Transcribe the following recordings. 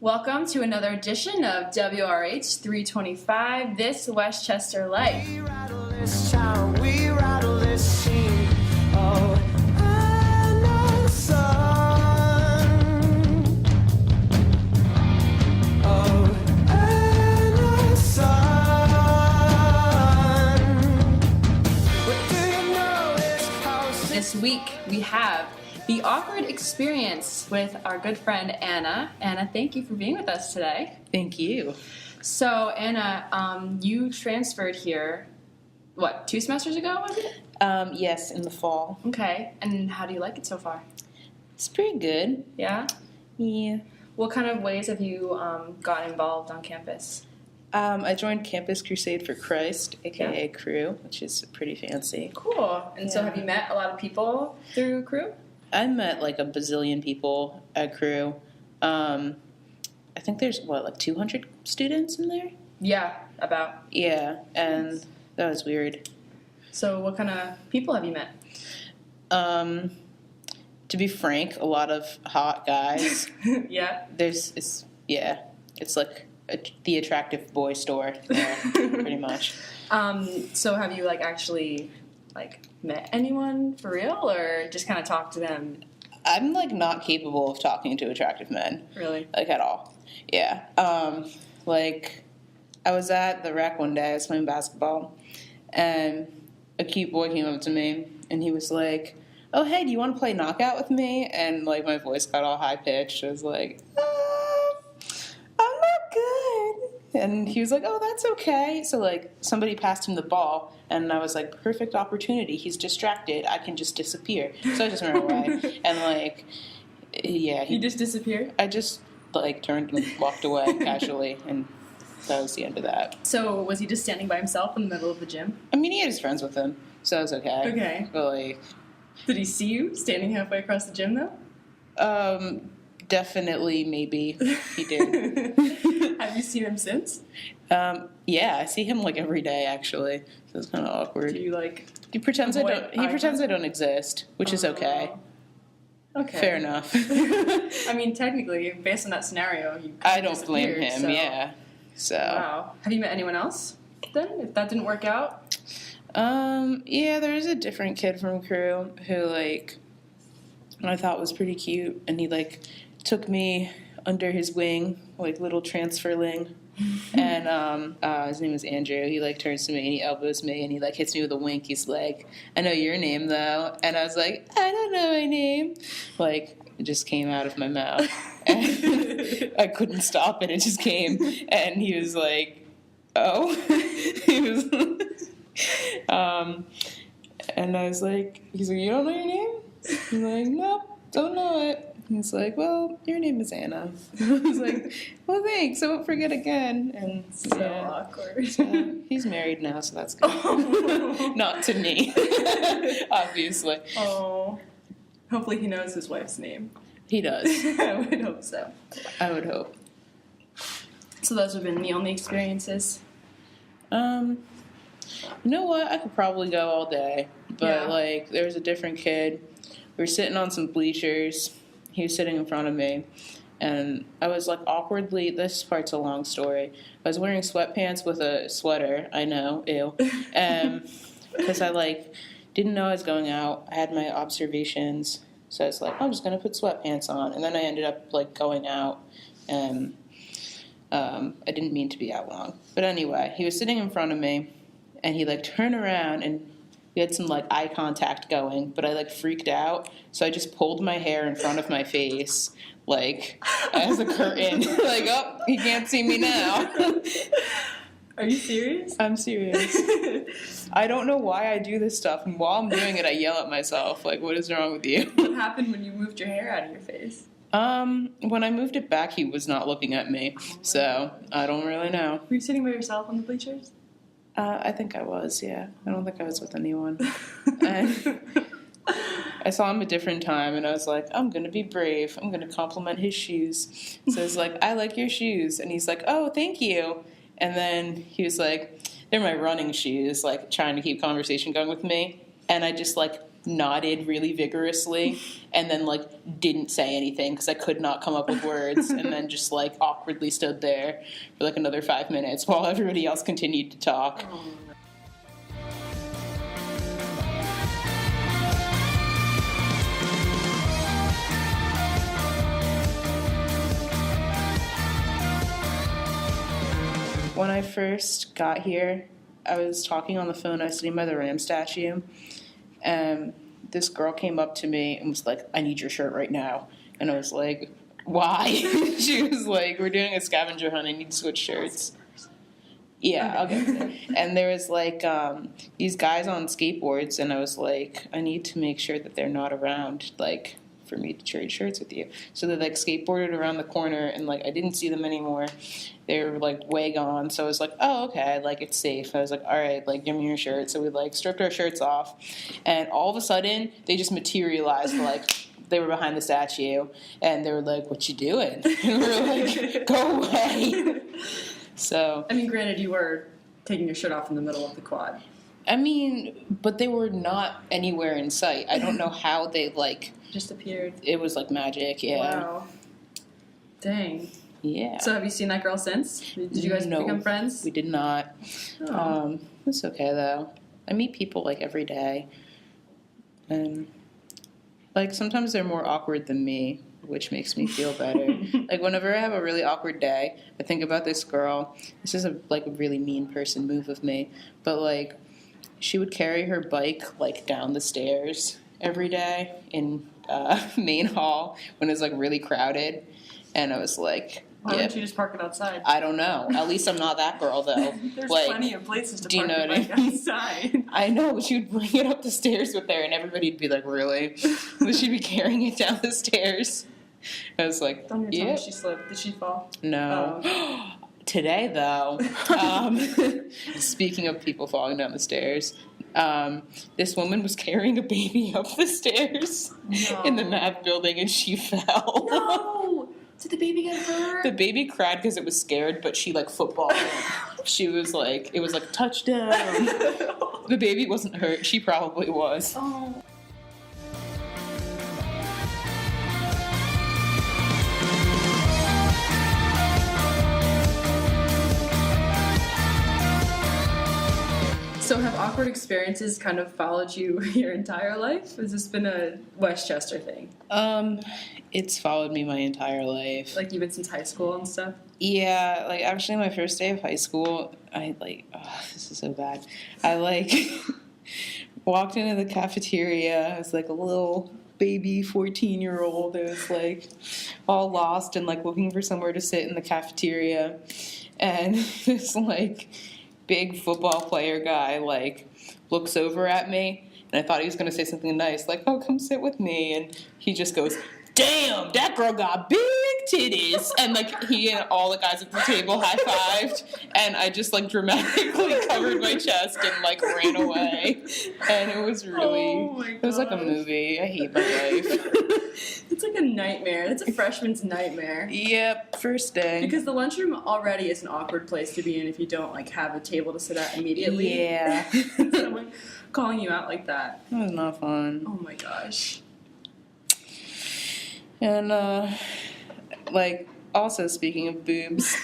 Welcome to another edition of WRH 325, This Westchester Life. We rattle this town, we rattle this scene. Oh, Anna Sun. Oh, Anna Sun. What do you know is how This week we have The Awkward Experience with our good friend Anna. Anna, thank you for being with us today. Thank you. So, Anna, you transferred here, 2 semesters ago, was it? Yes, in the fall. Okay, and how do you like it so far? It's pretty good. Yeah? Yeah. What kind of ways have you gotten involved on campus? I joined Campus Crusade for Christ, aka Crew, which is pretty fancy. Cool. And so have you met a lot of people through Crew? I met like a bazillion people at Crew. I think there's 200 students in there? Yeah, about. Yeah, and that was weird. So what kind of people have you met? To be frank, a lot of hot guys. Yeah. It's like the attractive boy store there, pretty much. So have you actually met anyone for real, or just kind of talked to them? I'm not capable of talking to attractive men. Really? At all. Yeah. I was at the rec one day, I was playing basketball, and a cute boy came up to me, and he was like, "Oh, hey, do you want to play knockout with me?" And my voice got all high pitched. I was like, I'm not good. And he was like, "Oh, that's okay." So somebody passed him the ball, and I was like, perfect opportunity. He's distracted. I can just disappear. So I just ran away. And yeah. You just disappeared? I just turned and walked away casually, and that was the end of that. So was he just standing by himself in the middle of the gym? I mean, he had his friends with him, so that was okay. Okay. But Did he see you standing halfway across the gym though? definitely, maybe he did. Have you seen him since? Yeah, I see him every day actually. So it's kind of awkward. Do you He pretends I avoid don't. He eye pretends I contact? don't exist, which is okay. Okay. Fair enough. I mean, technically, based on that scenario, you I don't blame disappeared, him. so- Yeah. So. Wow. Have you met anyone else then? If that didn't work out? Yeah, there was a different kid from Crew who I thought was pretty cute, and he took me under his wing, little transferling. And his name was Andrew. He turns to me and he elbows me and he hits me with a wink. He's like, "I know your name though." And I was like, "I don't know my name." It just came out of my mouth. And I couldn't stop it. It just came. And he was like, "Oh." He was and I was like, he's like, "You don't know your name?" I'm like, "Nope, don't know it." He's like, "Well, your name is Anna." I was like, "Well, thanks. I won't forget again." And So yeah. awkward. So, he's married now, so that's good. Not to me, obviously. Oh. Hopefully he knows his wife's name. He does. I would hope so. I would hope. So those have been the only experiences? You know what? I could probably go all day. But, Yeah. there was a different kid. We were sitting on some bleachers. He was sitting in front of me. And I was, awkwardly... This part's a long story. I was wearing sweatpants with a sweater. I know. Ew. Because I, didn't know I was going out. I had my observations. So I was like, I'm just going to put sweatpants on. And then I ended up, going out. And I didn't mean to be out long. But anyway, he was sitting in front of me. And he, turned around and we had some, eye contact going. But I, freaked out. So I just pulled my hair in front of my face, as a curtain. Oh, he can't see me now. Are you serious? I'm serious. I don't know why I do this stuff. And while I'm doing it, I yell at myself. What is wrong with you? What happened when you moved your hair out of your face? When I moved it back, he was not looking at me. So I don't really know. Were you sitting by yourself on the bleachers? I think I was, yeah. I don't think I was with anyone. And I saw him a different time, and I was like, I'm going to be brave. I'm going to compliment his shoes. So I was like, "I like your shoes." And he's like, "Oh, thank you." And then he was like, "They're my running shoes," trying to keep conversation going with me. And I just, nodded really vigorously and then, like, didn't say anything because I could not come up with words, and then just, like, awkwardly stood there for, like, another 5 minutes while everybody else continued to talk. When I first got here, I was talking on the phone. I was sitting by the Ram statue, and this girl came up to me and was like, "I need your shirt right now." And I was like, "Why?" She was like, "We're doing a scavenger hunt. I need to switch shirts." Yeah, okay. And there was like these guys on skateboards, and I was like, "I need to make sure that they're not around, like, for me to trade shirts with you." So they, like, skateboarded around the corner, and, like, I didn't see them anymore. They were, like, way gone. So I was like, "Oh, okay, like, it's safe." I was like, "All right, like, give me your shirt." So we, like, stripped our shirts off, and all of a sudden they just materialized, like, they were behind the statue, and they were like, "What you doing?" And we were like, "Go away." So I mean, granted, you were taking your shirt off in the middle of the quad. I mean, but they were not anywhere in sight. I don't know how they, like, Just appeared. it was like magic. Yeah. Wow. Dang. Yeah. So have you seen that girl since? Did you guys No, become friends? We did not. Oh. It's okay though. I meet people, like, every day, and, like, sometimes they're more awkward than me, which makes me feel better. Like, whenever I have a really awkward day, I think about this girl. This is a really mean person move of me, but, like, she would carry her bike, like, down the stairs every day in main hall when it was, like, really crowded, and I was like, Why yeah. don't you just park it outside? I don't know. At least I'm not that girl, though. There's Like, plenty of places to do you park know your what I bike mean? outside. I know, but she would bring it up the stairs with her, and everybody'd be like, "Really?" But she'd be carrying it down the stairs. I was like, Don't you tell "Yeah, me she slipped. Did she fall? no." Oh. Today, though, speaking of people falling down the stairs, this woman was carrying a baby up the stairs in the math building, and she fell. No! Did the baby get hurt? The baby cried because it was scared, but she, like, footballed it. She was like, it was like, touchdown. The baby wasn't hurt. She probably was. Oh. So have awkward experiences kind of followed you your entire life? Has this been a Westchester thing? It's followed me my entire life. Like even since high school and stuff? Yeah, like, actually my first day of high school, I, like, this is so bad. I, like, walked into the cafeteria. I was, like, a little baby 14-year-old. I was, like, all lost and, like, looking for somewhere to sit in the cafeteria. And this, like, big football player guy, like, looks over at me, and I thought he was going to say something nice, like, "Oh, come sit with me," and he just goes, "Damn, that girl got big titties," and, like, he and all the guys at the table high-fived, and I just, like, dramatically covered my chest and, like, ran away, and it was really, it was like a movie. I hate my life. It's like a nightmare. It's a freshman's nightmare. Yep, first day. Because the lunchroom already is an awkward place to be in if you don't, like, have a table to sit at immediately. Yeah. Someone calling you out like that. It was not fun. Oh my gosh. And, like, also speaking of boobs,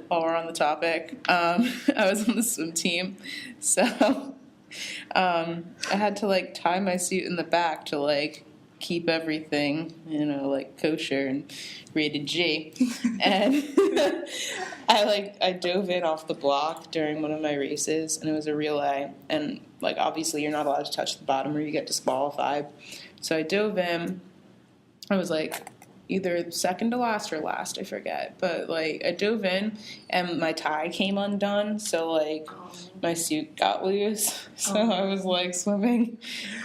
while we're on the topic, I was on the swim team, so I had to, like, tie my suit in the back to, like, keep everything, you know, like, kosher and rated G. And I dove in off the block during one of my races, and it was a relay, and, like, obviously you're not allowed to touch the bottom or you get disqualified. So I dove in. I was, like, either second to last or last, I forget. But, like, I dove in, and my tie came undone, so, like, my suit got loose. So I was, like, swimming.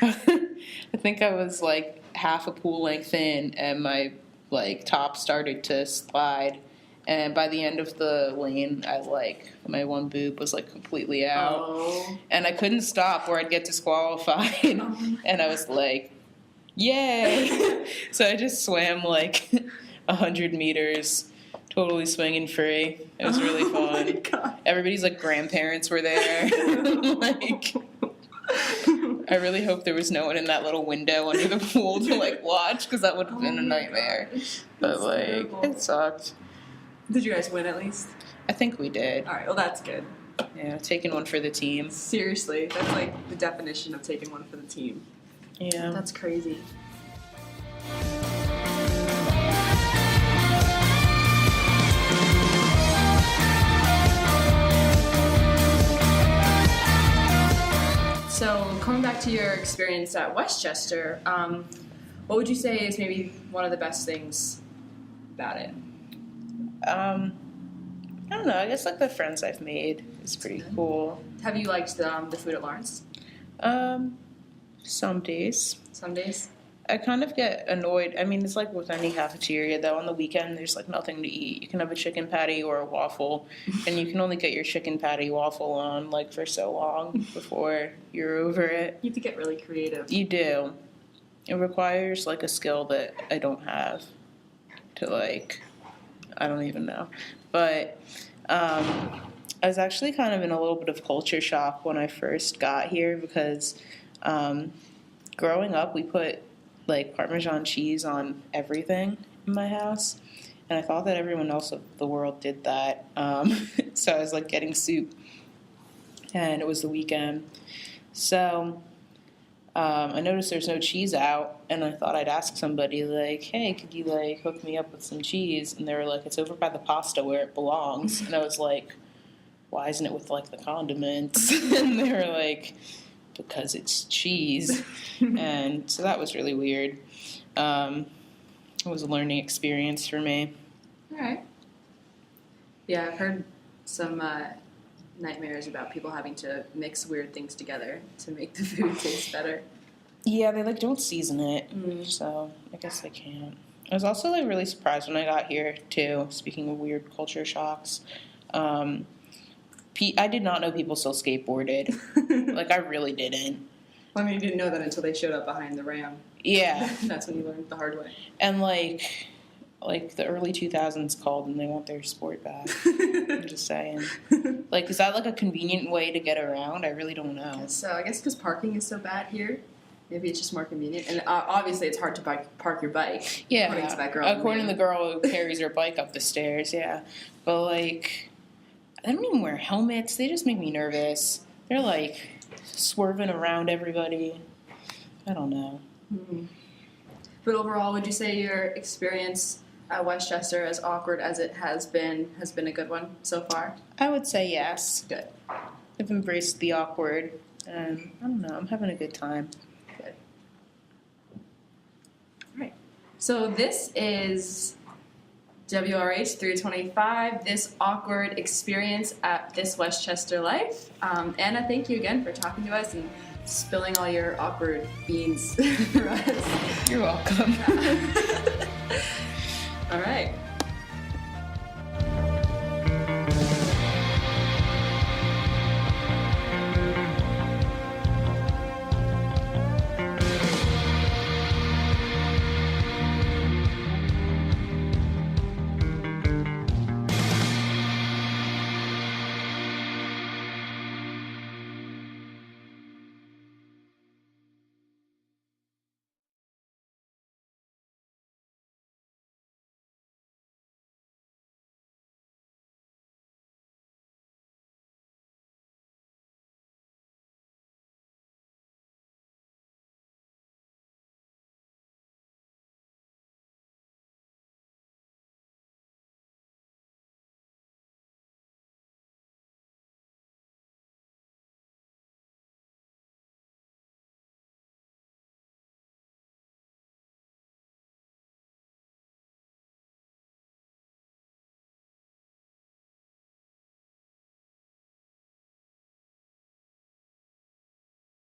I think I was, like, half a pool length in, and my, like, top started to slide. And by the end of the lane, my one boob was, like, completely out. Oh. And I couldn't stop or I'd get disqualified. And I was like, yay! So I just swam, like, 100 meters, totally swinging free. It was really fun. Oh my God. Everybody's, like, grandparents were there. Like, I really hope there was no one in that little window under the pool to like watch, because that would have been a nightmare. But like, terrible. it sucked. Did you guys win at least? I think we did. All right, well, that's good. Yeah, taking one for the team. Seriously, that's like the definition of taking one for the team. Yeah. That's crazy. So, coming back to your experience at Westchester, what would you say is maybe one of the best things about it? I don't know. I guess like the friends I've made is pretty cool. Have you liked the food at Lawrence? Some days. Some days? I kind of get annoyed. I mean, it's like with any cafeteria, though. On the weekend, there's like nothing to eat. You can have a chicken patty or a waffle, and you can only get your chicken patty waffle on like for so long before you're over it. You have to get really creative. You do. It requires like a skill that I don't have to like, I don't even know. But I was actually kind of in a little bit of culture shock when I first got here because growing up we put like Parmesan cheese on everything in my house. And I thought that everyone else of the world did that. So I was like getting soup. And it was the weekend. So I noticed there's no cheese out. And I thought I'd ask somebody like, hey, could you like hook me up with some cheese? And they were like, it's over by the pasta where it belongs. And I was like, why isn't it with like the condiments? And they were like, because it's cheese. And so that was really weird. It was a learning experience for me. All right. Yeah, I've heard some nightmares about people having to mix weird things together to make the food taste better. Yeah, they like don't season it, so I guess they can't. I was also like really surprised when I got here too. Speaking of weird culture shocks, I did not know people still skateboarded. Like I really didn't. Well, I mean, you didn't know that until they showed up behind the ram. Yeah, That's when you learned the hard way. and like the early 2000s called and they want their sport back. I'm just saying. Like, is that like a convenient way to get around? I really don't know. So I guess because parking is so bad here, maybe it's just more convenient. And obviously, it's hard to park your bike. Yeah, according to that girl. according to the girl who carries her bike up the stairs. Yeah, but like, I don't even wear helmets. They just make me nervous. They're like swerving around everybody. I don't know. Mm-hmm. But overall, would you say your experience at Westchester, as awkward as it has been a good one so far? I would say yes. Good. I've embraced the awkward, and I don't know. I'm having a good time. Good. All right. So this is WRH 325, this awkward experience at This Westchester Life. Anna, thank you again for talking to us and spilling all your awkward beans for us. You're welcome. All right.